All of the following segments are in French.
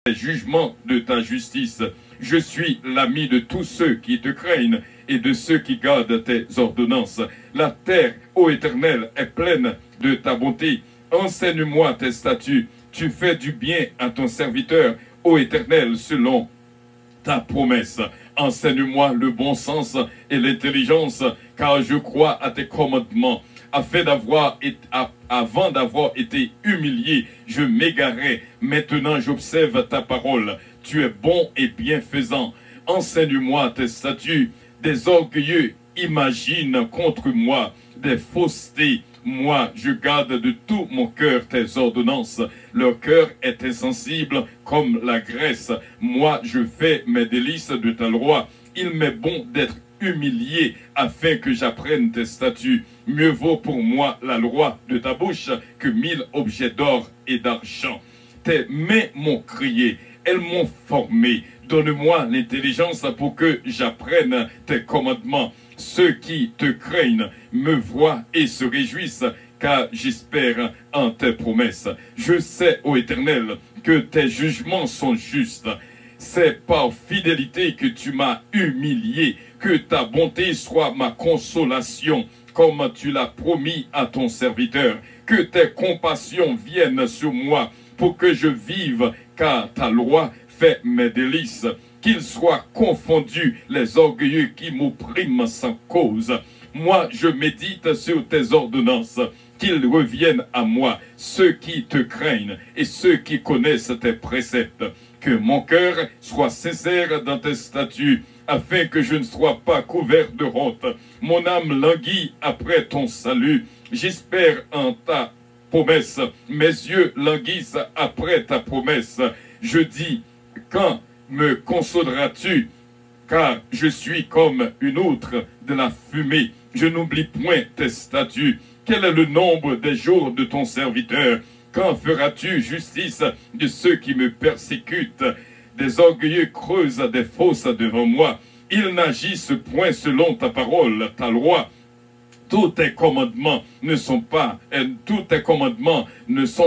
les jugements de ta justice. Je suis l'ami de tous ceux qui te craignent et de ceux qui gardent tes ordonnances. La terre, ô Éternel, est pleine de ta bonté. Enseigne-moi tes statuts. Tu fais du bien à ton serviteur, ô Éternel, selon ta promesse. Enseigne-moi le bon sens et l'intelligence, car je crois à tes commandements. Avant d'avoir été humilié, je m'égarais. Maintenant, j'observe ta parole. Tu es bon et bienfaisant. Enseigne-moi tes statuts. Des orgueilleux imaginent contre moi des faussetés. Moi, je garde de tout mon cœur tes ordonnances. Leur cœur est insensible comme la graisse. Moi, je fais mes délices de ta loi. Il m'est bon d'être humilié afin que j'apprenne tes statuts. Mieux vaut pour moi la loi de ta bouche que 1000 objets d'or et d'argent. Tes mains m'ont crié, elles m'ont formé. Donne-moi l'intelligence pour que j'apprenne tes commandements. Ceux qui te craignent me voient et se réjouissent, car j'espère en tes promesses. Je sais, ô Éternel, que tes jugements sont justes. C'est par fidélité que tu m'as humilié. Que ta bonté soit ma consolation, comme tu l'as promis à ton serviteur. Que tes compassions viennent sur moi pour que je vive, car ta loi fait mes délices. Qu'ils soient confondus les orgueilleux qui m'oppriment sans cause. Moi, je médite sur tes ordonnances. Qu'ils reviennent à moi, ceux qui te craignent et ceux qui connaissent tes préceptes. Que mon cœur soit sincère dans tes statuts, afin que je ne sois pas couvert de honte. Mon âme languit après ton salut. J'espère en ta promesse. Mes yeux languissent après ta promesse. Je dis, quand me consoleras-tu? Car je suis comme une outre de la fumée. Je n'oublie point tes statuts. Quel est le nombre des jours de ton serviteur? Quand feras-tu justice de ceux qui me persécutent? Des orgueilleux creusent des fosses devant moi. Ils n'agissent point selon ta parole, ta loi. Tous tes commandements ne sont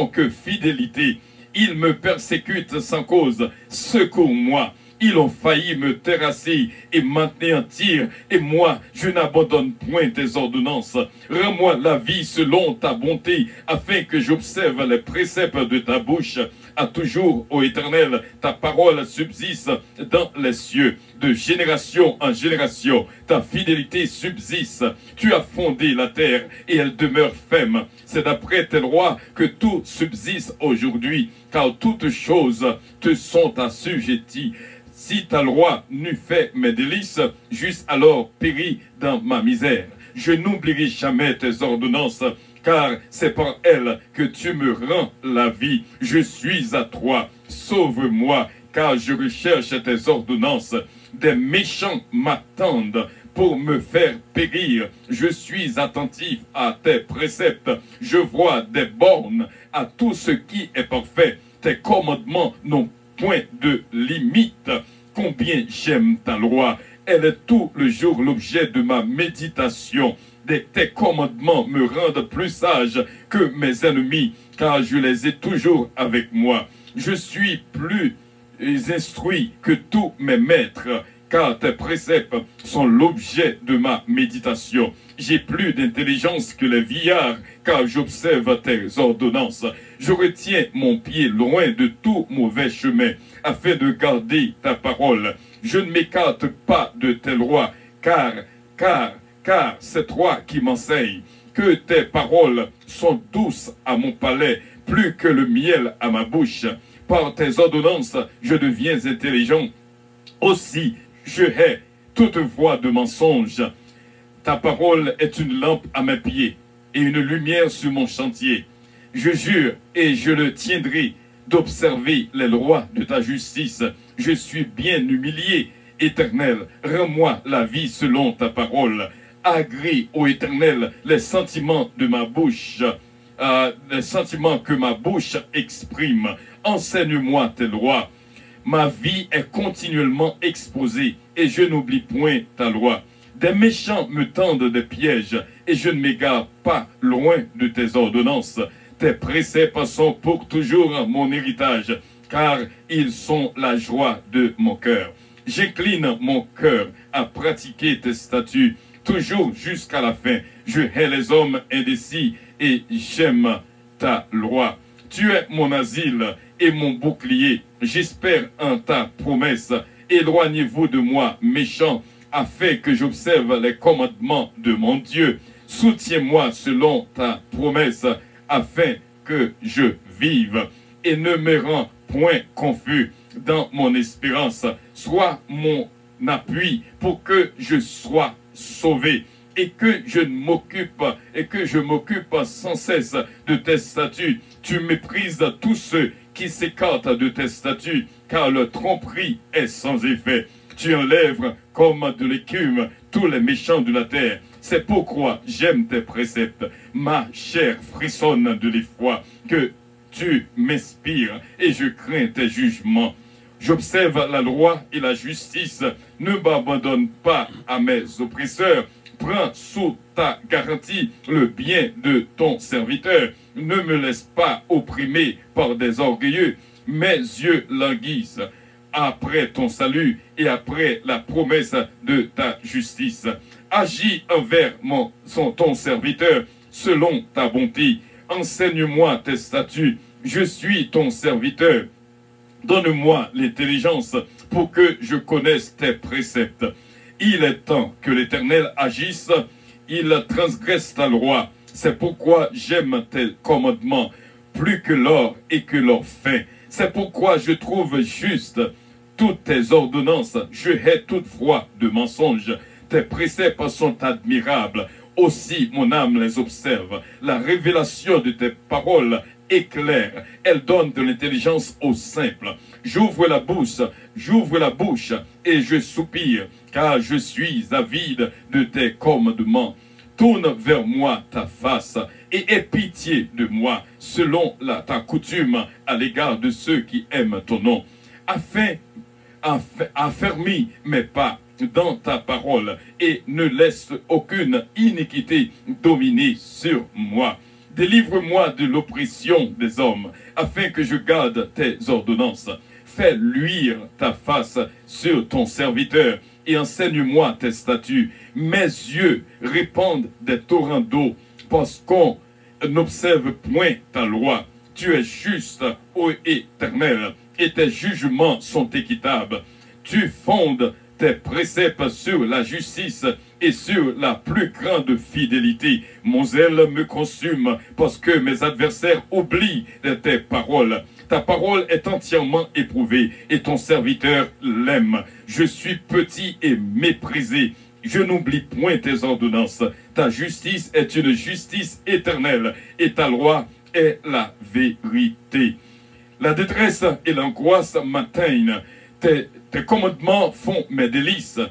que fidélité. Ils me persécutent sans cause. Secours-moi. Ils ont failli me terrasser et m'anéantir, et moi, je n'abandonne point tes ordonnances. Rends-moi la vie selon ta bonté, afin que j'observe les préceptes de ta bouche. À toujours, ô Éternel, ta parole subsiste dans les cieux. De génération en génération, ta fidélité subsiste. Tu as fondé la terre et elle demeure ferme. C'est d'après tes lois que tout subsiste aujourd'hui, car toutes choses te sont assujetties. Si ta loi n'eût fait mes délices, j'eusse alors péri dans ma misère. Je n'oublierai jamais tes ordonnances, car c'est par elles que tu me rends la vie. Je suis à toi, sauve-moi, car je recherche tes ordonnances. Des méchants m'attendent pour me faire périr. Je suis attentif à tes préceptes. Je vois des bornes à tout ce qui est parfait. Tes commandements n'ont point de limite. Combien j'aime ta loi. Elle est tout le jour l'objet de ma méditation. Tes commandements me rendent plus sage que mes ennemis, car je les ai toujours avec moi. Je suis plus instruit que tous mes maîtres, car tes préceptes sont l'objet de ma méditation. J'ai plus d'intelligence que les vieillards, car j'observe tes ordonnances. Je retiens mon pied loin de tout mauvais chemin, afin de garder ta parole. Je ne m'écarte pas de tes lois, car c'est toi qui m'enseignes. Que tes paroles sont douces à mon palais, plus que le miel à ma bouche. Par tes ordonnances, je deviens intelligent. Aussi, je hais toute voix de mensonge. Ta parole est une lampe à mes pieds et une lumière sur mon chantier. Je jure et je le tiendrai d'observer les lois de ta justice. Je suis bien humilié, Éternel. Rends-moi la vie selon ta parole. Agrée, ô Éternel, les sentiments de ma bouche, les sentiments que ma bouche exprime. Enseigne-moi tes lois. Ma vie est continuellement exposée et je n'oublie point ta loi. Des méchants me tendent des pièges et je ne m'égare pas loin de tes ordonnances. Tes préceptes sont pour toujours mon héritage, car ils sont la joie de mon cœur. J'incline mon cœur à pratiquer tes statuts, toujours jusqu'à la fin. Je hais les hommes indécis et j'aime ta loi. Tu es mon asile et mon bouclier. J'espère en ta promesse. Éloignez-vous de moi, méchants, afin que j'observe les commandements de mon Dieu. Soutiens-moi selon ta promesse, afin que je vive. Et ne me rends point confus dans mon espérance. Sois mon appui pour que je sois sauvé. Et que je m'occupe sans cesse de tes statuts. Tu méprises tous ceux qui s'écartent de tes statuts, car leur tromperie est sans effet. Tu enlèves comme de l'écume tous les méchants de la terre. C'est pourquoi j'aime tes préceptes. Ma chair frissonne de l'effroi que tu m'inspires et je crains tes jugements. J'observe la loi et la justice. Ne m'abandonne pas à mes oppresseurs. Prends sous ta garantie le bien de ton serviteur. Ne me laisse pas opprimer par des orgueilleux. Mes yeux languissent après ton salut et après la promesse de ta justice. Agis envers ton serviteur selon ta bonté. Enseigne-moi tes statuts. Je suis ton serviteur. Donne-moi l'intelligence pour que je connaisse tes préceptes. Il est temps que l'Éternel agisse, il transgresse ta loi. C'est pourquoi j'aime tes commandements plus que l'or et que l'or fin. C'est pourquoi je trouve juste toutes tes ordonnances. Je hais toute foi de mensonge. Tes préceptes sont admirables. Aussi mon âme les observe. La révélation de tes paroles est claire. Elle donne de l'intelligence aux simples. J'ouvre la bouche et je soupire, car je suis avide de tes commandements. Tourne vers moi ta face et aie pitié de moi, selon ta coutume à l'égard de ceux qui aiment ton nom. Affermis mes pas dans ta parole et ne laisse aucune iniquité dominer sur moi. Délivre-moi de l'oppression des hommes, afin que je garde tes ordonnances. Fais luire ta face sur ton serviteur et enseigne-moi tes statuts. Mes yeux répandent des torrents d'eau, parce qu'on n'observe point ta loi. Tu es juste, ô Éternel, et tes jugements sont équitables. Tu fondes tes préceptes sur la justice et sur la plus grande fidélité. Mon zèle me consume parce que mes adversaires oublient tes paroles. Ta parole est entièrement éprouvée et ton serviteur l'aime. Je suis petit et méprisé. Je n'oublie point tes ordonnances. Ta justice est une justice éternelle et ta loi est la vérité. La détresse et l'angoisse m'atteignent. Tes commandements font mes délices.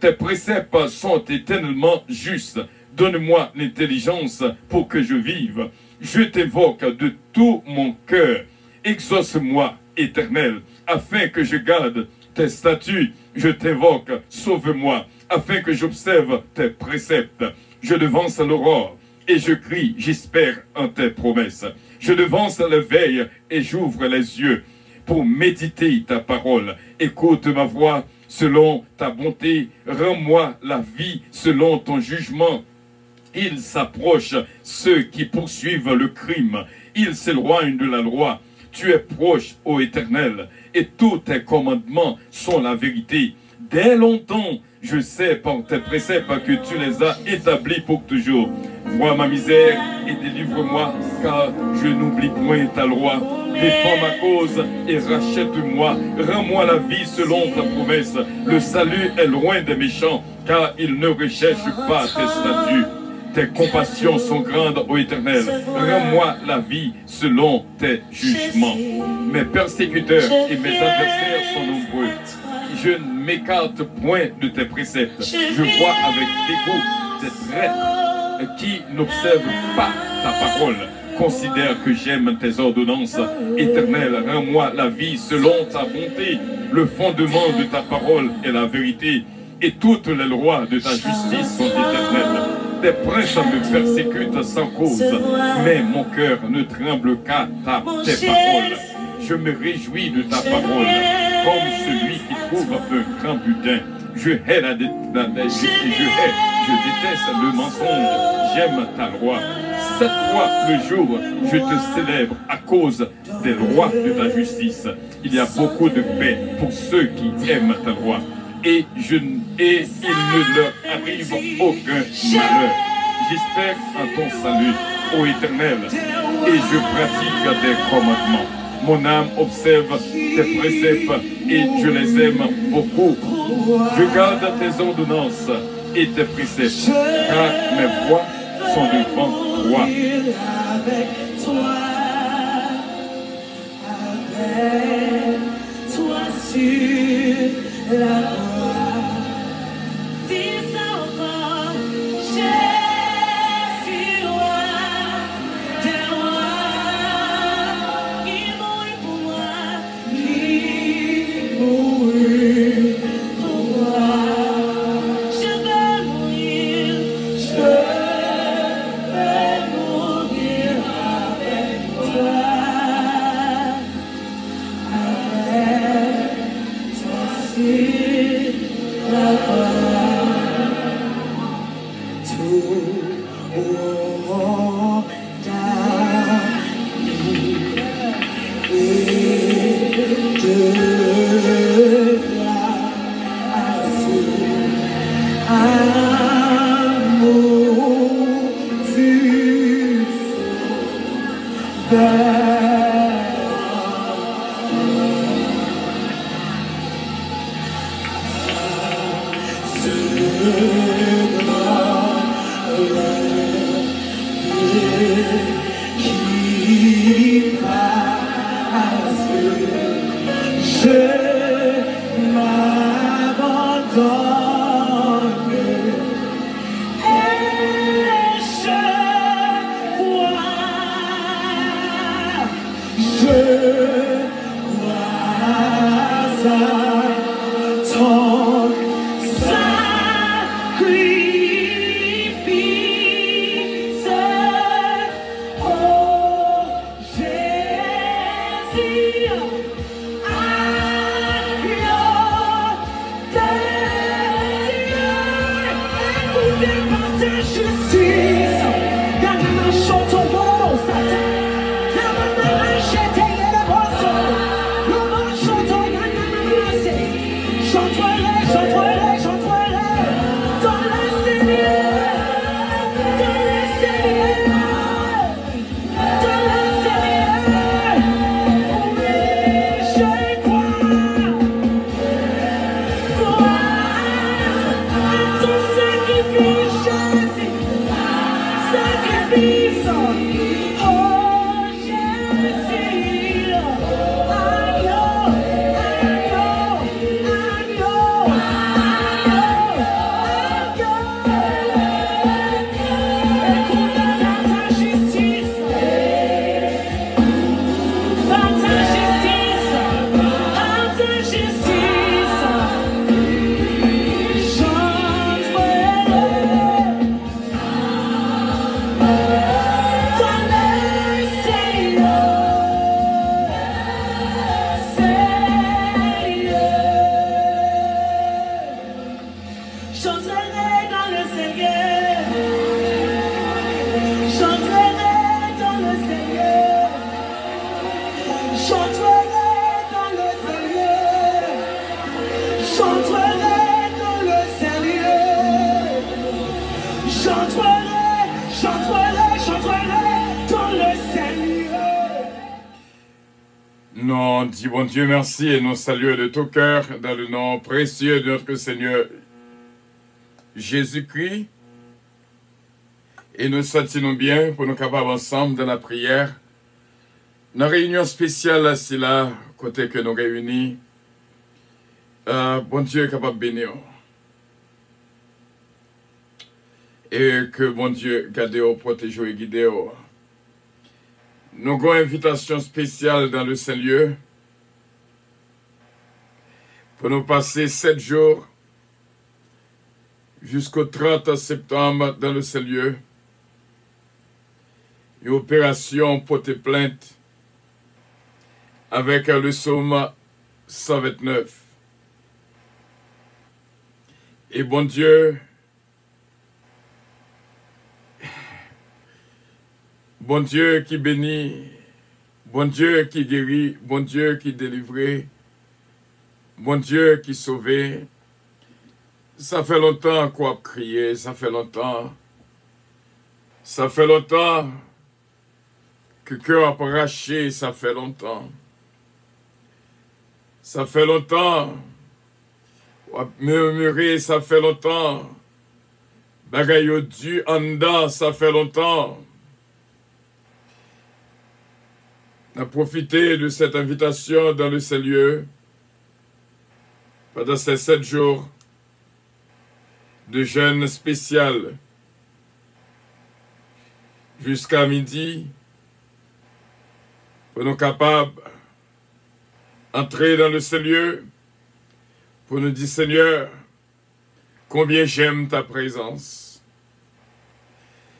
Tes préceptes sont éternellement justes. Donne-moi l'intelligence pour que je vive. Je t'invoque de tout mon cœur. Exauce-moi, Éternel, afin que je garde tes statuts. Je t'invoque, sauve-moi, afin que j'observe tes préceptes. Je devance l'aurore et je crie, j'espère en tes promesses. Je devance la veille et j'ouvre les yeux pour méditer ta parole. Écoute ma voix selon ta bonté. Rends-moi la vie selon ton jugement. Ils s'approchent, ceux qui poursuivent le crime. Ils s'éloignent de la loi. Tu es proche, ô Éternel, et tous tes commandements sont la vérité. Dès longtemps, je sais par tes préceptes que tu les as établis pour toujours. Vois ma misère et délivre-moi, car je n'oublie point ta loi. Défends ma cause et rachète-moi. Rends-moi la vie selon ta promesse. Le salut est loin des méchants, car ils ne recherchent pas tes statuts. Tes compassions sont grandes, ô Éternel. Rends-moi la vie selon tes jugements. Mes persécuteurs et mes adversaires sont nombreux. Je ne m'écarte point de tes préceptes. Je vois avec dégoût des traîtres qui n'observent pas ta parole. Considère que j'aime tes ordonnances. Éternel, rends-moi la vie selon ta bonté. Le fondement de ta parole est la vérité. Et toutes les lois de ta justice sont éternelles. Tes princes me persécutent sans cause, mais mon cœur ne tremble qu'à tes paroles. Je me réjouis de ta parole, comme celui qui trouve un grand butin. Je déteste le mensonge. J'aime ta loi. 7 fois le jour, je te célèbre à cause des lois de ta justice. Il y a beaucoup de paix pour ceux qui aiment ta loi. Et il ne leur arrive aucun malheur. J'espère en ton salut, ô Éternel, et je pratique tes commandements. Mon âme observe tes préceptes et je les aime beaucoup. Je garde tes ordonnances et tes préceptes, car mes voies sont devant toi. Avec toi sur la croix. Dis ça encore, Jésus, roi des rois, qui mourut pour moi, qui mourut pour moi. Je veux mourir, je veux mourir avec toi. La croix, tout au et de grâce, amour du qui passe, je m'abandonne et je crois à ton sacrifice. Nous disons bon Dieu merci et nous saluons de tout cœur dans le nom précieux de notre Seigneur Jésus-Christ. Et nous sentions bien pour nous capables ensemble dans la prière. Dans la réunion spéciale, c'est là, côté que nous réunis. Bon Dieu est capable de bénir. Et que bon Dieu garde, protège et guide. Nous avons une invitation spéciale dans le Saint-Lieu pour nous passer 7 jours jusqu'au 30 septembre dans le Saint-Lieu. Une opération porter plainte avec le psaume 129. Et bon Dieu qui bénit, bon Dieu qui guérit, bon Dieu qui délivre, bon Dieu qui sauve. Ça fait longtemps qu'on a crié, ça fait longtemps que le cœur a arraché, ça fait longtemps. Ça fait longtemps, on a murmuré, ça fait longtemps. Bagaille du anda, ça fait longtemps. On a profité de cette invitation dans le Saint-Lieu pendant ces 7 jours de jeûne spécial jusqu'à midi pour nous capables d'entrer dans le Saint-Lieu pour nous dire Seigneur, combien j'aime ta présence.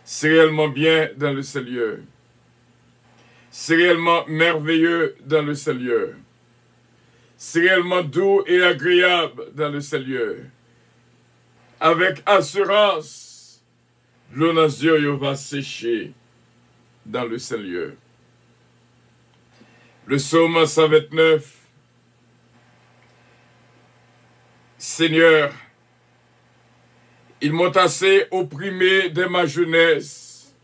C'est réellement bien dans le Saint-Lieu. C'est réellement merveilleux dans le Saint-Lieu. C'est réellement doux et agréable dans le Saint-Lieu. Avec assurance, l'eau dans les yeux va sécher dans le Saint-Lieu. Le psaume 129. Seigneur, ils m'ont assez opprimé dès ma jeunesse.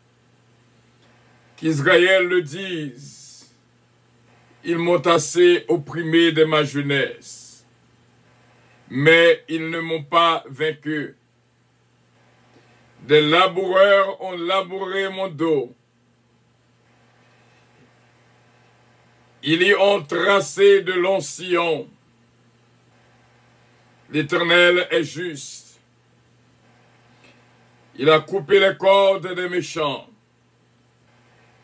Qu'Israël le dise. Ils m'ont assez opprimé dès ma jeunesse. Mais ils ne m'ont pas vaincu. Des laboureurs ont labouré mon dos. Ils y ont tracé de longs sillons. L'Éternel est juste. Il a coupé les cordes des méchants.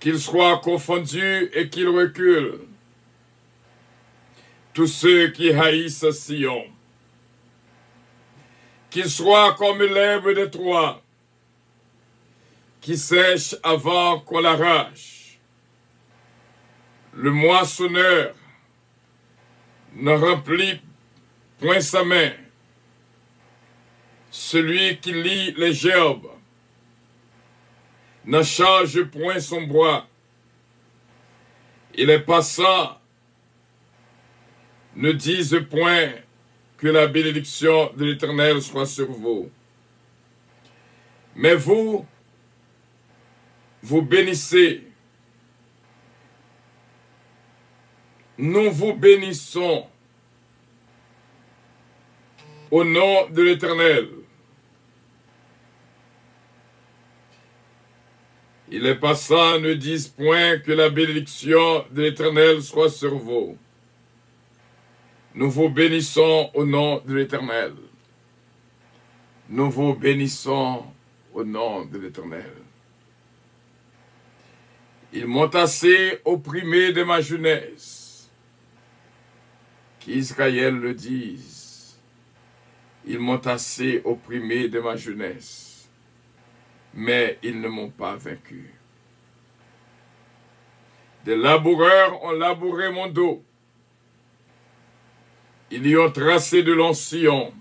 Qu'ils soient confondus et qu'ils reculent. Tous ceux qui haïssent Sion. Qu'ils soient comme l'herbe de Troie, qui sèche avant qu'on l'arrache. Le moissonneur ne remplit point sa main. Celui qui lie les gerbes ne charge point son bois. Et les passants ne disent point que la bénédiction de l'Éternel soit sur vous. Mais vous, vous bénissez. Nous vous bénissons au nom de l'Éternel. Et les passants ne disent point que la bénédiction de l'Éternel soit sur vous. Nous vous bénissons au nom de l'Éternel. Nous vous bénissons au nom de l'Éternel. Ils m'ont assez opprimé de ma jeunesse. Qu'Israël le dise. Ils m'ont assez opprimé de ma jeunesse. Mais ils ne m'ont pas vaincu. Des laboureurs ont labouré mon dos. Ils y ont tracé de longs sillons.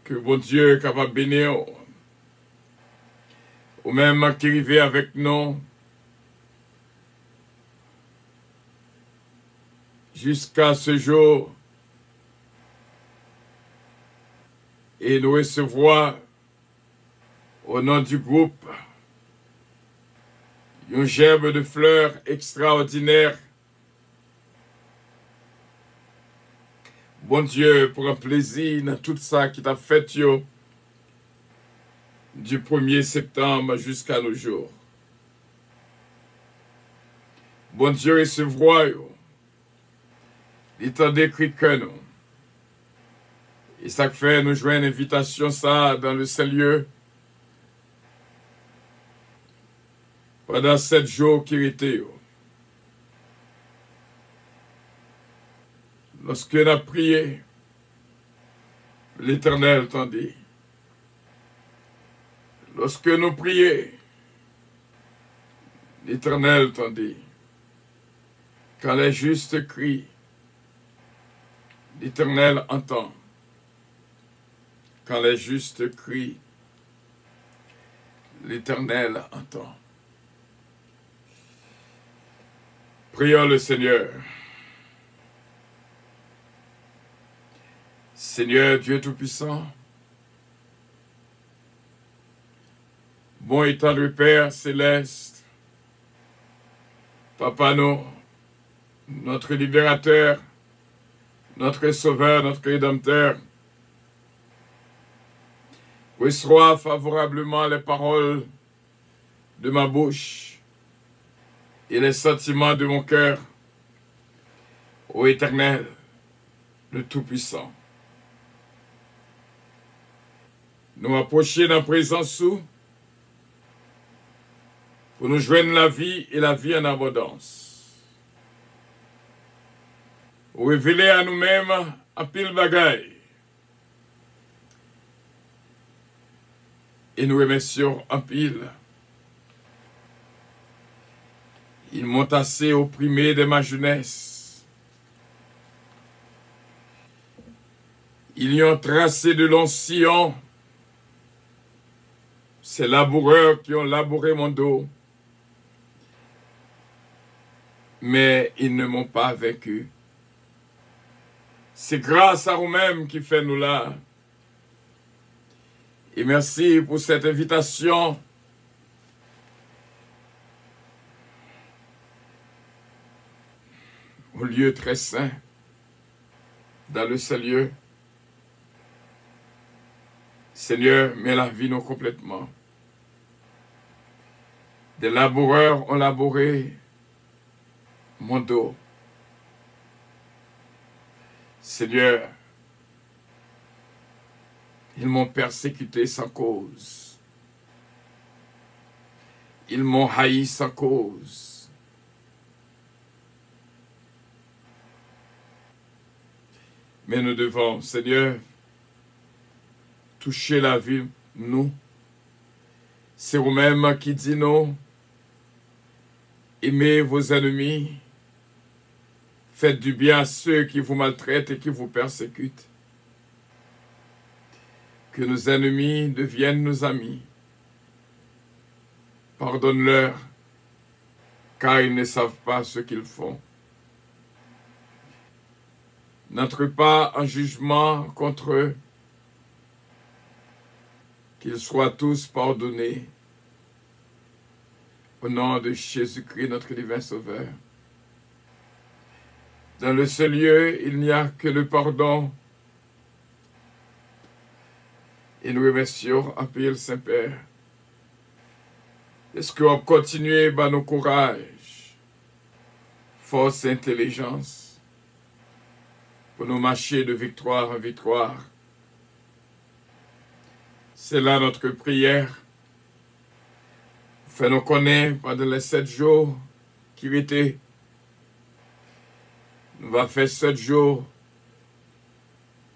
Que bon Dieu capable de bénir. Ou même qui arrivait avec nous. Jusqu'à ce jour. Et nous recevoir au nom du groupe une gerbe de fleurs extraordinaire. Bon Dieu, pour un plaisir dans tout ça qui t'a fait yo, du 1er septembre jusqu'à nos jours. Bon Dieu, recevoir yo, il t'a décrit que nous. Et ça fait nous jouer une invitation ça dans le Saint-Lieu. Pendant 7 jours qui étaient. Lorsque nous avons prié, l'Éternel tendit. Lorsque nous prions, L'Éternel t'en dit, quand les justes crient, l'Éternel entend. Quand les justes crient, l'Éternel entend. Prions le Seigneur. Seigneur Dieu Tout-Puissant, bon et tendre Père céleste, Papa notre libérateur, notre sauveur, notre rédempteur, reçois favorablement les paroles de ma bouche et les sentiments de mon cœur, ô Éternel, le Tout-Puissant. Nous approcher dans la présence sous pour nous joindre la vie et la vie en abondance. Révéler à nous-mêmes un pile bagaille. Et nous remercions en pile. Ils m'ont assez opprimé de ma jeunesse. Ils y ont tracé de longs sillons. Ces laboureurs qui ont labouré mon dos. Mais ils ne m'ont pas vaincu. C'est grâce à vous-même qui fait nous là. Et merci pour cette invitation. Au lieu très saint, dans le saint lieu. Seigneur, mets la vie nous complètement. Des laboureurs ont labouré mon dos. Seigneur, ils m'ont persécuté sans cause. Ils m'ont haï sans cause. Mais nous devons, Seigneur, toucher la vie, nous. C'est vous-même qui dit non. Aimez vos ennemis. Faites du bien à ceux qui vous maltraitent et qui vous persécutent. Que nos ennemis deviennent nos amis. Pardonne-leur, car ils ne savent pas ce qu'ils font. N'entre pas en jugement contre eux. Qu'ils soient tous pardonnés. Au nom de Jésus-Christ, notre divin Sauveur. Dans le seul lieu, il n'y a que le pardon. Et nous remercions, appuyez le Saint-Père. Est-ce qu'on continue par nos courage, force et intelligence, pour nous marcher de victoire en victoire. C'est là notre prière. Fais-nous connaître pendant les 7 jours qui étaient. Nous allons faire 7 jours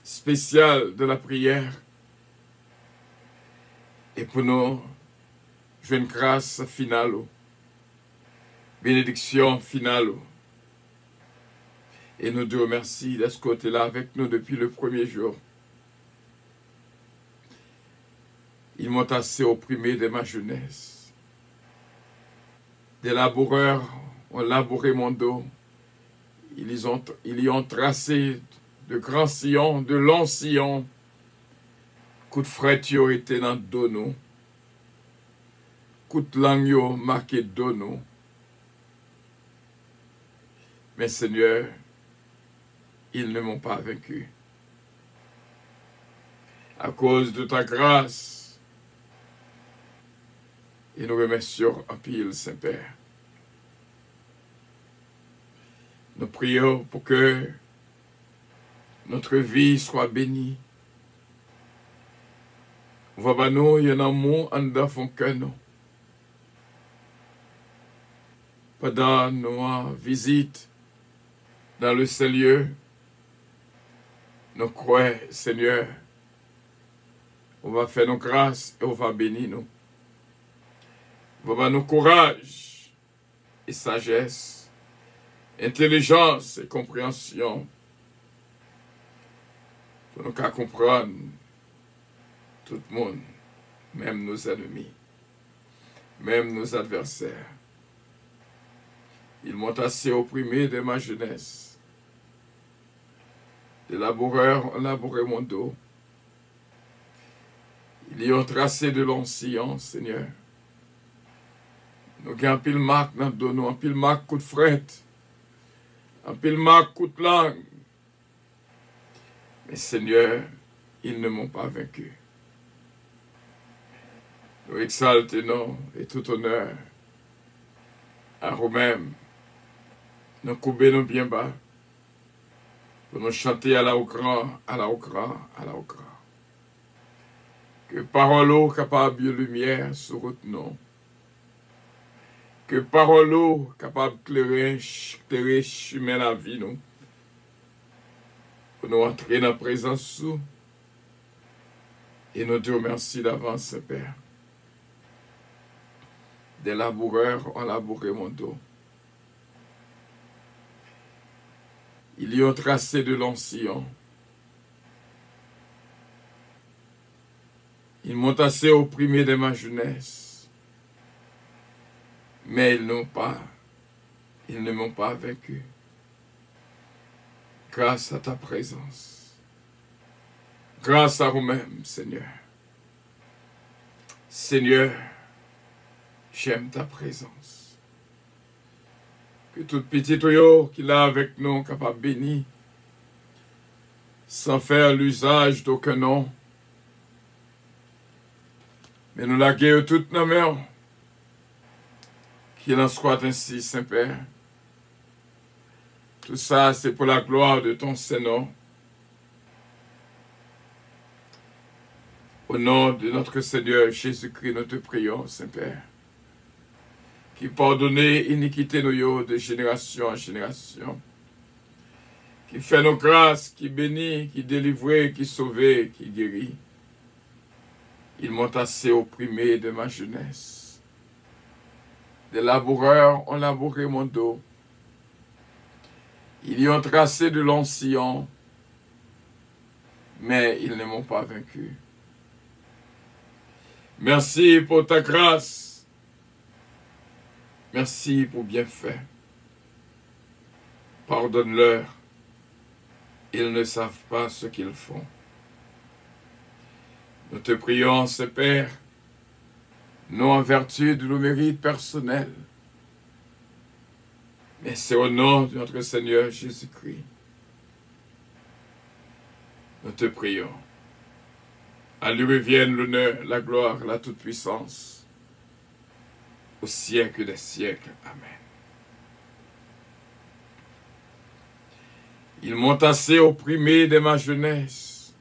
spéciaux de la prière. Et pour nous, je veux une grâce finale, bénédiction finale. Et nous te remercions de ce côté-là avec nous depuis le premier jour. Ils m'ont assez opprimé de ma jeunesse. Des laboureurs ont labouré mon dos. Ils y ont tracé de grands sillons, de longs sillons. Coup de fret yo été dans le dos nous. Coup de langue yo marqué dos nous. Mais Seigneur, ils ne m'ont pas vaincu. À cause de ta grâce, et nous remercions en pile, Saint-Père. Nous prions pour que notre vie soit bénie. Papa nous, il y a un amour en dedans cœur nous. Pendant nos visites dans le Saint-Lieu, nous croyons, Seigneur, on va faire nos grâces et on va bénir nous. Papa nous courage et sagesse, intelligence et compréhension, pour nous qu'à comprendre tout le monde, même nos ennemis, même nos adversaires. Ils m'ont assez opprimé de ma jeunesse. Des laboureurs ont labouré mon dos. Ils y ont tracé de longs sillons, Seigneur. Nous avons un pile marque dans le dos, nous un pile marque coup de fret, un pile marque coup de langue. Mais Seigneur, ils ne m'ont pas vaincu. Nous exaltons et tout honneur à vous-même. Nous coupons bien bas pour nous chanter à la au grand, à la au grand, à la au grand. Que parole capable de lumière sur route nous. Que parole capable d'éclairer chemin la vie nous. Pour nous entrer dans la présence sous. Et nous te remercions d'avance, Père. Des laboureurs ont labouré mon dos. Ils y ont tracé de longs sillons. Ils m'ont assez opprimé de ma jeunesse. Mais ils ne m'ont pas vaincu. Grâce à ta présence. Grâce à vous-même, Seigneur. Seigneur, j'aime ta présence. Que tout petit tuyau qu'il a avec nous, capable béni, sans faire l'usage d'aucun nom. Mais nous la guérons toute nos mains. Qu'il en soit ainsi, Saint-Père. Tout ça, c'est pour la gloire de ton Saint-Nom. Au nom de notre Seigneur Jésus-Christ, nous te prions, Saint-Père. Qui pardonne iniquité nous de génération en génération. Qui fait nos grâces, qui bénit, qui délivre, qui sauve, qui guérit. Ils m'ont assez opprimé de ma jeunesse. Des laboureurs ont labouré mon dos. Ils y ont tracé de longs sillons, mais ils ne m'ont pas vaincu. Merci pour ta grâce. Merci pour bienfait. Pardonne-leur. Ils ne savent pas ce qu'ils font. Nous te prions, Père, non en vertu de nos mérites personnels, mais c'est au nom de notre Seigneur Jésus-Christ. Nous te prions. À lui revienne l'honneur, la gloire, la toute-puissance, au siècle des siècles. Amen. Ils m'ont assez opprimé de ma jeunesse.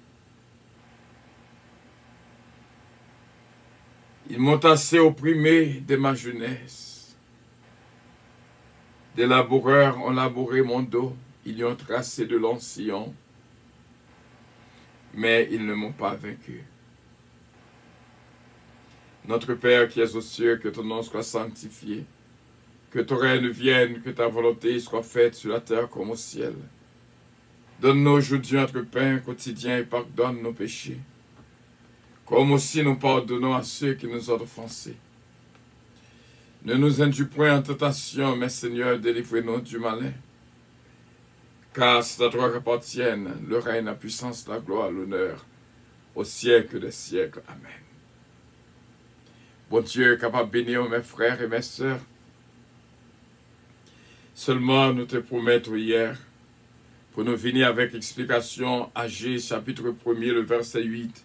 Ils m'ont assez opprimé de ma jeunesse. Des laboureurs ont labouré mon dos. Ils y ont tracé de longs sillons. Mais ils ne m'ont pas vaincu. Notre Père qui es aux cieux, que ton nom soit sanctifié, que ton règne vienne, que ta volonté soit faite sur la terre comme au ciel. Donne-nous aujourd'hui notre pain quotidien et pardonne nos péchés, comme aussi nous pardonnons à ceux qui nous ont offensés. Ne nous induis point en tentation, mais Seigneur, délivre-nous du malin. Car c'est à toi qu'appartiennent le règne, la puissance, la gloire, l'honneur, au siècle des siècles. Amen. Bon Dieu, capable de bénir mes frères et mes sœurs. Seulement, nous te promettons hier, pour nous venir avec explication, Agé, chapitre 1er, le verset 8.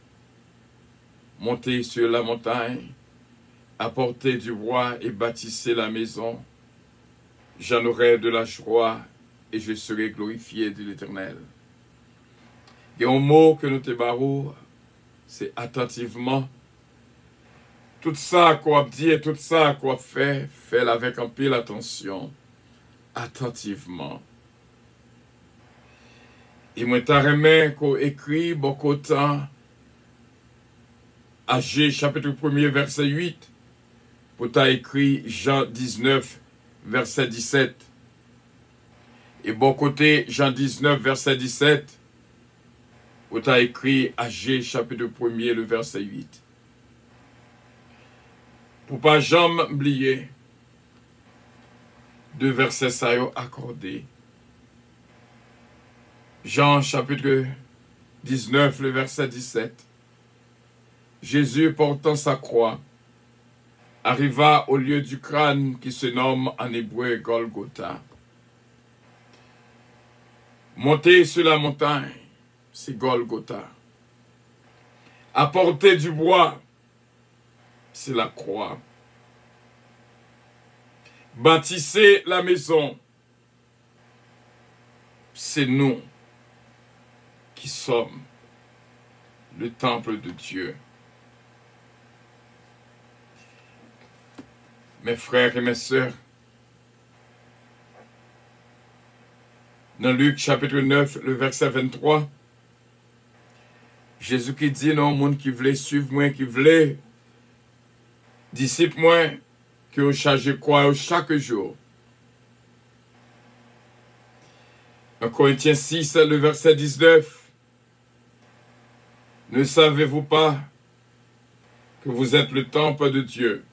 Montez sur la montagne, apportez du bois et bâtissez la maison. J'en aurai de la joie et je serai glorifié de l'Éternel. Et un mot que nous te barrons, c'est attentivement. Tout ça qu'on dit et tout ça qu'on fait, fait avec un peu l'attention, attentivement. Et moi, t'as remis qu'on écrit beaucoup de temps, Agé, chapitre 1er, verset 8, pour t'as écrit Jean 19, verset 17. Et bon côté, Jean 19, verset 17, où tu as écrit Agé, chapitre 1er, le verset 8. Pour pas jamais oublier, deux versets ça accordés. Jean, chapitre 19, le verset 17. Jésus, portant sa croix, arriva au lieu du crâne qui se nomme en hébreu Golgotha. Monter sur la montagne, c'est Golgotha. Apporter du bois, c'est la croix. Bâtissez la maison, c'est nous qui sommes le temple de Dieu. Mes frères et mes sœurs, dans Luc chapitre 9, le verset 23, Jésus qui dit non, monde qui voulait suivre moi, qui voulait disciple moi, que vous chargez quoi chaque jour. 1 Corinthiens 6, le verset 19. Ne savez-vous pas que vous êtes le temple de Dieu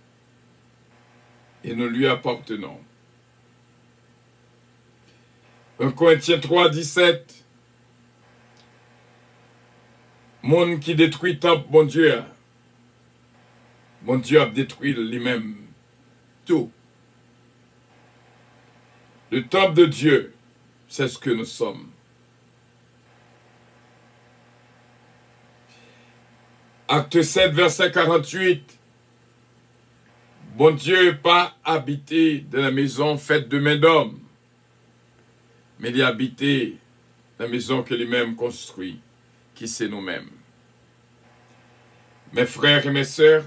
et nous lui appartenons? 1 Corinthiens 3, 17. Monde qui détruit temple, bon Dieu a détruit lui-même tout. Le temple de Dieu, c'est ce que nous sommes. Acte 7, verset 48. Bon Dieu pas habité dans la maison faite de main d'homme, mais il a habité la maison que lui-même construit, qui c'est nous-mêmes. Mes frères et mes sœurs,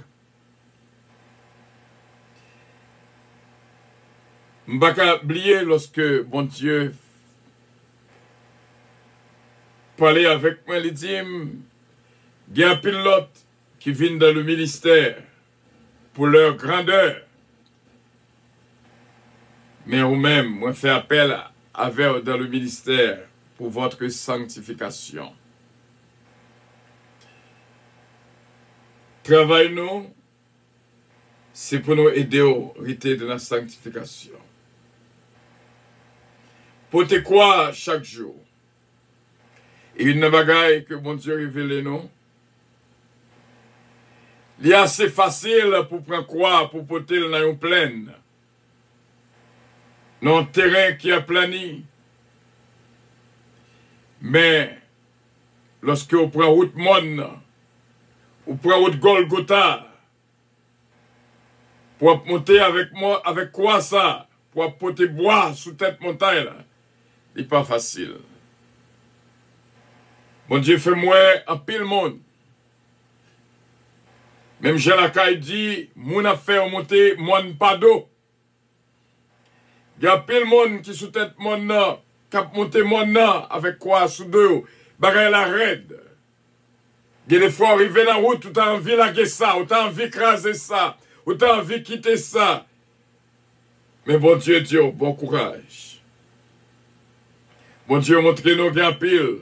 je ne vais pas oublier lorsque bon Dieu parlait avec moi, il dit, il y a un pilote qui vient dans le ministère pour leur grandeur. Mais vous-même, moi, fait appel à vous dans le ministère pour votre sanctification. Travail nous, c'est pour nous aider au riter de la sanctification. Pour te croire chaque jour. Et une bagaille que mon Dieu révèle nous. Il est assez facile pour prendre croix, pour porter dans une plaine. Dans un terrain qui est plani. Mais, lorsque vous prenez route Mon, vous prenez route Golgotha, pour monter avec moi, avec quoi ça? Pour porter bois sous tête montagne, il n'est pas facile. Mon Dieu fait moi en pile monde. Même Jean Lacaille dit, mon affaire monter, mon pas d'eau. Il y a pile monde qui sous tête mon nan, qui a monté mon nan avec quoi sous deux, bagaille la raide. Il y a des fois arriver dans la route, tu as envie de laguer ça, ou tu as envie d'écraser ça, ou tu as envie de quitter ça. Mais bon Dieu, bon courage. Bon Dieu, montrez-nous qu'il y a pile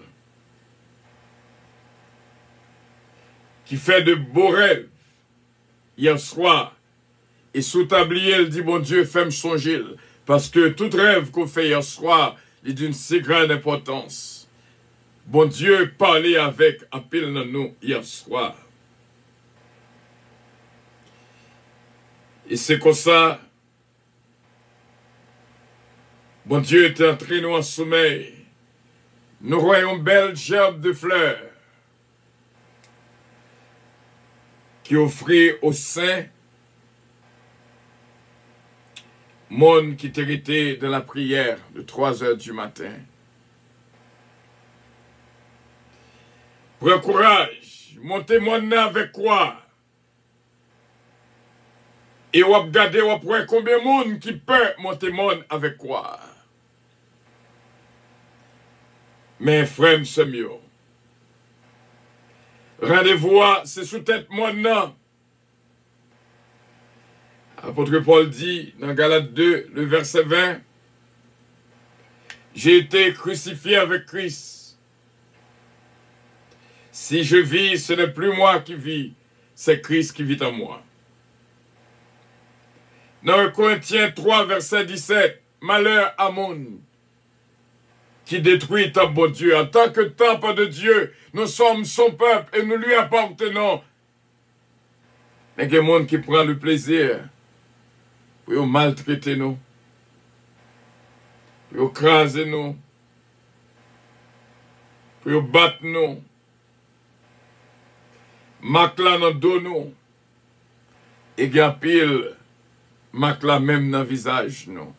qui fait de beaux rêves hier soir. Et sous tablier, elle dit, bon Dieu, fais-moi songer. Parce que tout rêve qu'on fait hier soir est d'une si grande importance. Bon Dieu, parlait avec un pile de nous hier soir. Et c'est comme ça, bon Dieu est entré nous en sommeil. Nous voyons une belle gerbe de fleurs qui offrit aux saints monde qui t'héritait de la prière de 3 heures du matin. Prends courage, montez mon avec quoi? Et on regarder, on prend combien de monde qui peut monter mon avec quoi? Mais frère, c'est mieux. Rendez-vous, c'est sous tête mon nom. Apôtre Paul dit dans Galates 2, le verset 20, « J'ai été crucifié avec Christ. Si je vis, ce n'est plus moi qui vis, c'est Christ qui vit en moi. » Dans 1 Corinthiens 3, verset 17, « Malheur à monde qui détruit ton bon Dieu. En tant que temple de Dieu, nous sommes son peuple et nous lui appartenons. » Mais il y a des gens qui prennent le plaisir pour maltraiter nous, pour écraser nous, pour battre nous, marque là dans le dos nous, et il y a pile marque là même dans le visage nous.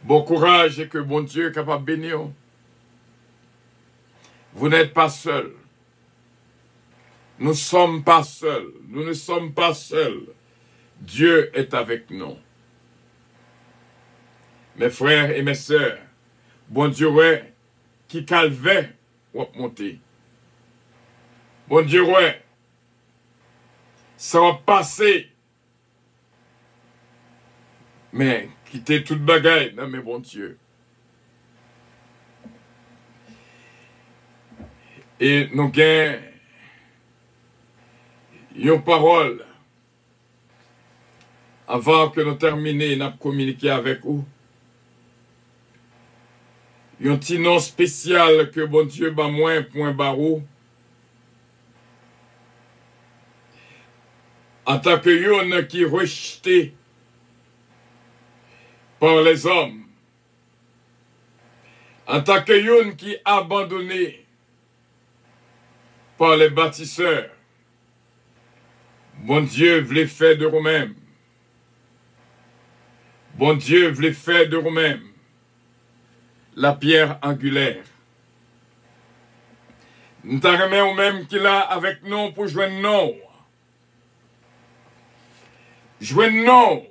Bon courage et que bon Dieu est capable de bénir. Vous n'êtes pas seuls. Nous ne sommes pas seuls. Nous ne sommes pas seuls. Dieu est avec nous. Mes frères et mes sœurs, bon Dieu, ouais, qui calvait ou monter. Bon Dieu, ouais, ça va passer. Mais quitter toute bagaille dans mes bons Dieu. Et nous gagnons une parole avant que nous terminions, nous communiquer avec vous. Un petit nom spécial que bon Dieu bat moins point barreau. En tant que yon qui rejeté par les hommes. En tant que yon qui abandonné par les bâtisseurs. Bon Dieu voulait faire de vous-même. Bon Dieu voulait faire de vous-même la pierre angulaire. Nous t'arrêtons même qu'il a avec nous pour jouer non. Jouer non.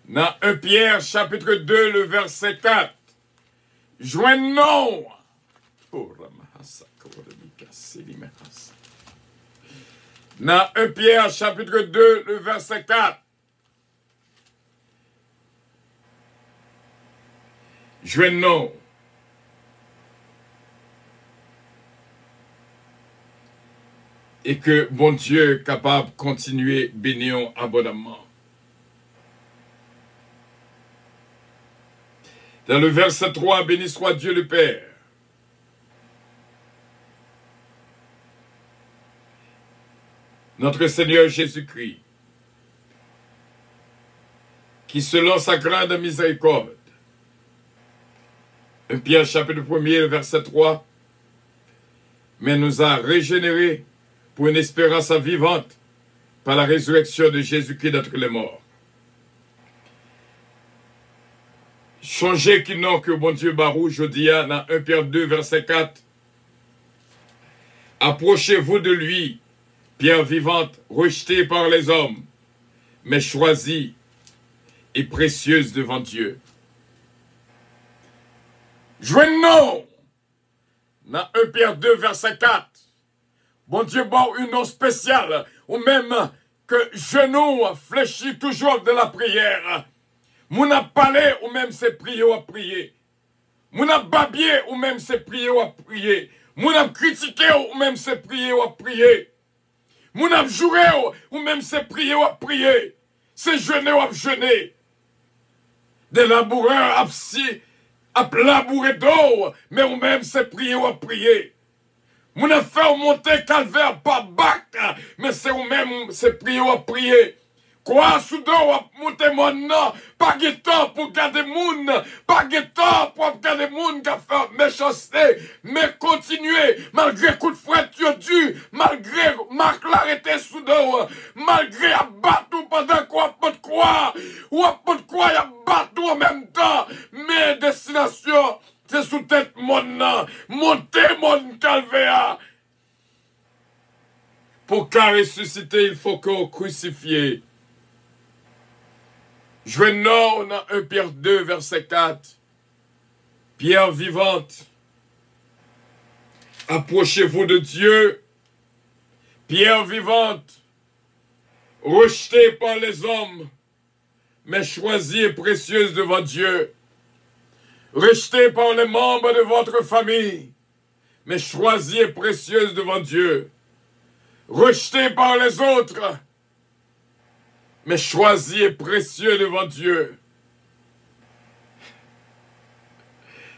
Dans 1 Pierre chapitre 2, le verset 4. Jouer non. Dans 1 Pierre chapitre 2, le verset 4. Jouer non. Et que bon Dieu est capable de continuer bénir abondamment. Dans le verset 3, béni soit Dieu le Père. Notre Seigneur Jésus-Christ, qui selon sa grande miséricorde, 1 Pierre chapitre 1er, verset 3, mais nous a régénérés pour une espérance vivante par la résurrection de Jésus-Christ d'entre les morts. Changez qui non que bon Dieu barou, je dis dans 1 Pierre 2, verset 4. Approchez-vous de lui, pierre vivante, rejetée par les hommes, mais choisie et précieuse devant Dieu. Jouez-nous dans 1 Pierre 2, verset 4. Bon Dieu, bon, un nom spécial, ou même que genou fléchit toujours de la prière. Moun a parlé, ou même c'est prier ou à prier. Moun a babier, ou même c'est prier ou à prier. Moun a critiqué, ou même c'est prier ou à prier. Moun a joué, ou même c'est prier ou à prier. C'est jeûner ou à jeûner. Des laboureurs à labourer d'eau, mais ou même c'est prier ou à prier. Moun a fait monter calvaire par bac, mais c'est ou même c'est prier ou à prier. Quoi, soudain, ou monter mon nom, pas de temps pour garder moun, pas de temps pour garder moun qui a fait méchanceté, mais continuer, malgré coup de fouet, tu malgré marque l'arrêté soudain, malgré abattre pendant quoi, pas de quoi, ou pas de quoi, abattre en même temps, mais destination, c'est sous tête mon nom, monter mon calvaire. Pour qu'à ressusciter, il faut qu'on crucifie. Jouez non dans 1 Pierre 2, verset 4. Pierre vivante. Approchez-vous de Dieu. pierre vivante, rejetée par les hommes, mais choisie et précieuse devant Dieu, rejetée par les membres de votre famille, mais choisie et précieuse devant Dieu, rejetée par les autres, mais choisie et précieux devant Dieu.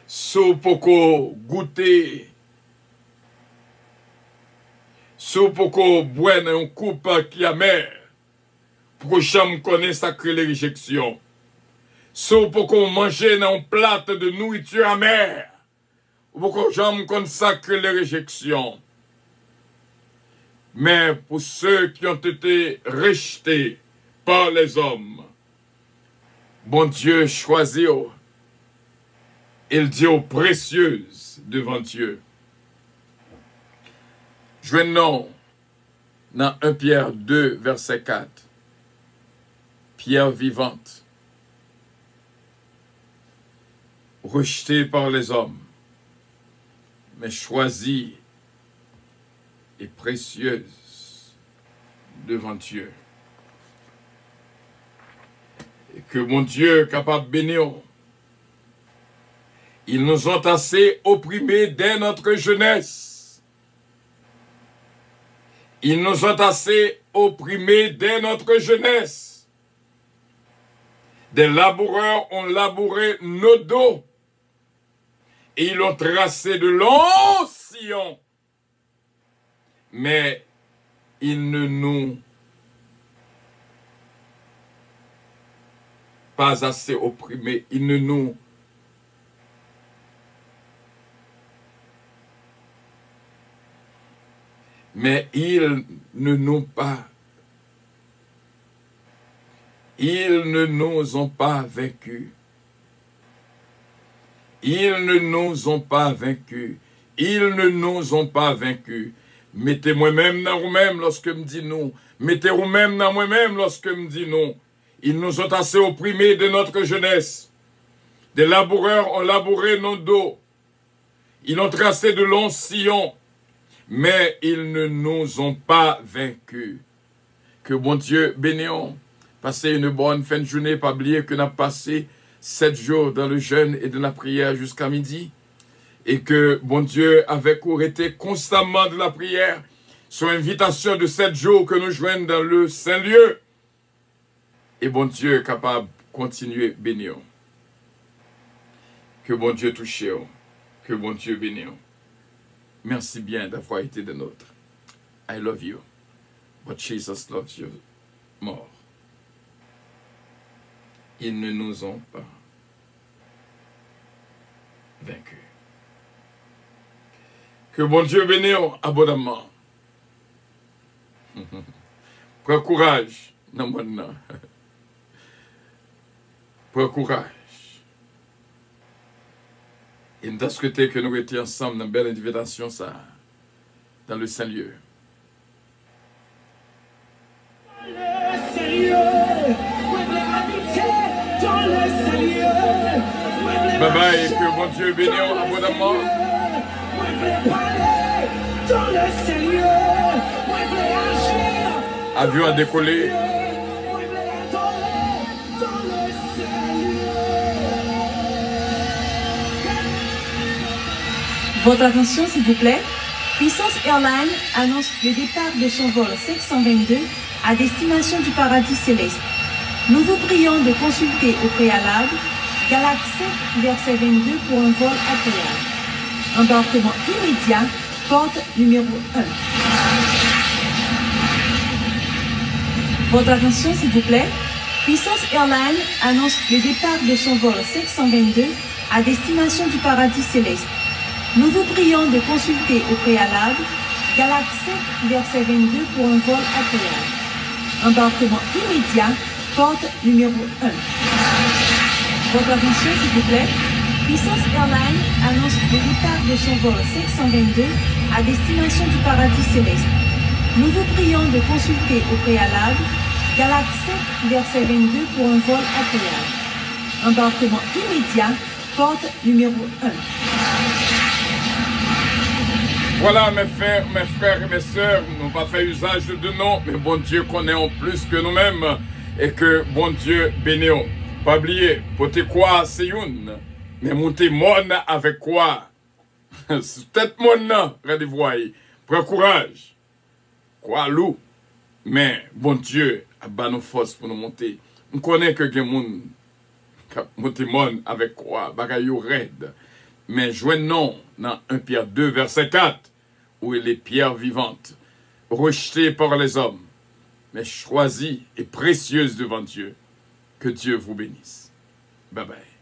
Sou poko goûter, sou poko boire un coupe qui est amer, pour jamais connaître sacré les réjections. Sou poko manger dans un plat de nourriture amère, pour jamais connaître sacré les réjections. Mais pour ceux qui ont été rejetés par les hommes, bon Dieu choisit. Il dit aux précieuses devant Dieu. Joignons dans 1 Pierre 2, verset 4. Pierre vivante, rejetée par les hommes, mais choisie et précieuse devant Dieu. Et que mon Dieu capable de bénir. Ils nous ont assez opprimés dès notre jeunesse. Ils nous ont assez opprimés dès notre jeunesse. Des laboureurs ont labouré nos dos. Et ils ont tracé de longs sillons. Mais ils ne nous pas assez opprimés. Ils ne nous mais ils ne nous ont pas vaincus. Ils ne nous ont pas vaincus. Ils ne nous ont pas vaincus. Mettez moi-même dans vous-même lorsque me dit non. Mettez vous-même dans moi-même lorsque me dit non. Ils nous ont assez opprimés de notre jeunesse. Des laboureurs ont labouré nos dos. Ils ont tracé de longs sillons. Mais ils ne nous ont pas vaincus. Que bon Dieu bénisse. Passez une bonne fin de journée. Pas oublier que nous avons passé 7 jours dans le jeûne et dans la prière jusqu'à midi. Et que bon Dieu avec vous été constamment de la prière. Sur invitation de 7 jours que nous joignons dans le Saint-Lieu. Et bon Dieu est capable de continuer bénir. Que bon Dieu touche. Que bon Dieu bénisse. Merci bien d'avoir été des nôtres. I love you, but Jesus loves you more. Ils ne nous ont pas vaincus. Que bon Dieu bénisse abondamment. Prends courage dans mon nom. Prends courage. Et nous avons souhaité que nous étions ensemble dans une belle invitation ça, dans le Saint-Lieu. Bye bye, que mon Dieu bénisse abondamment. Avion a décollé. Votre attention s'il vous plaît. Puissance Airlines annonce le départ de son vol 522 à destination du paradis céleste. Nous vous prions de consulter au préalable Galates 5, verset 22 pour un vol agréable. Embarquement immédiat, porte numéro 1. Votre attention s'il vous plaît. Puissance Airlines annonce le départ de son vol 522 à destination du paradis céleste. Nous vous prions de consulter au préalable Galates 5, verset 22 pour un vol agréable. Embarquement immédiat, porte numéro 1. Votre attention s'il vous plaît. Puissance Airlines annonce le départ de son vol 522 à destination du paradis céleste. Nous vous prions de consulter au préalable Galates 5, verset 22 pour un vol agréable. Embarquement immédiat, porte numéro 1. Voilà mes frères et mes sœurs, nous n'avons pas fait usage de noms, mais bon Dieu connaît en plus que nous-mêmes et que bon Dieu bénit. Pas oublier, pour te quoi c'est une, mais monter mon avec quoi? C'est peut-être mon nom, regardez-vous, prends courage, quoi loup, mais bon Dieu a bas nos forces pour nous monter. On connaît que les gens monter mon avec quoi, bagaille raide. Mais joignons dans 1 Pierre 2, verset 4, où il est pierre vivante, rejetée par les hommes, mais choisie et précieuse devant Dieu. Que Dieu vous bénisse. Bye bye.